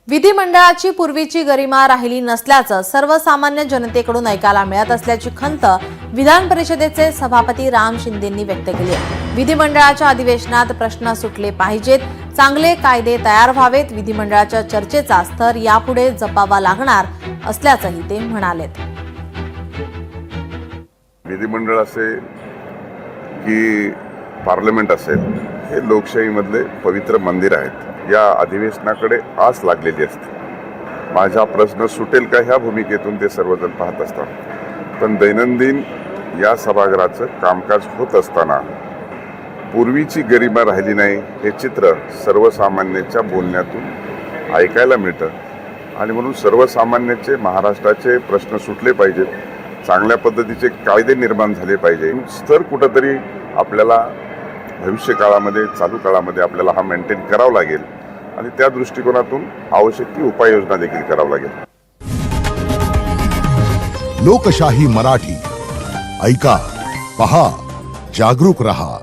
विधिमंडळाची पूर्वीची गरिमा राहिली नसल्याचं सर्वसामान्य जनतेकडून ऐकायला मिळत असल्याची खंत विधान परिषदेचे सभापती राम शिंदेंनी व्यक्त केली आहे। विधिमंडळाच्या अधिवेशनात प्रश्न सुटले पाहिजेत, चांगले कायदे तयार व्हावेत, विधिमंडळाच्या चर्चेचा स्तर यापुढे जपावा लागणार असल्याचंही ते म्हणालेत। विधिमंडळ असेल की पार्लमेंट असेल, हे लोकशाहीमधले पवित्र मंदिर आहेत। या अधिवेशनाकडे आस लागलेली असते। माझा प्रश्न सुटेल का ह्या भूमिकेतून ते सर्वजण पाहत असतात। पण दैनंदिन या सभागृहाचं कामकाज होत असताना पूर्वीची गरिमा राहिली नाही हे चित्र सर्वसामान्यांच्या बोलण्यातून ऐकायला मिळतं। आणि म्हणून सर्वसामान्यांचे महाराष्ट्राचे प्रश्न सुटले पाहिजेत, चांगल्या पद्धतीचे कायदे निर्माण झाले पाहिजे। स्तर कुठंतरी आपल्याला भविष्य काळामध्ये, चालू काळामध्ये आपल्याला हा मेंटेन करावा लागेल आणि त्या दृष्टिकोनातून आवश्यक ती उपाययोजना देखील करावी लागेल। लोकशाही मराठी ऐका, पहा, जागरूक रहा।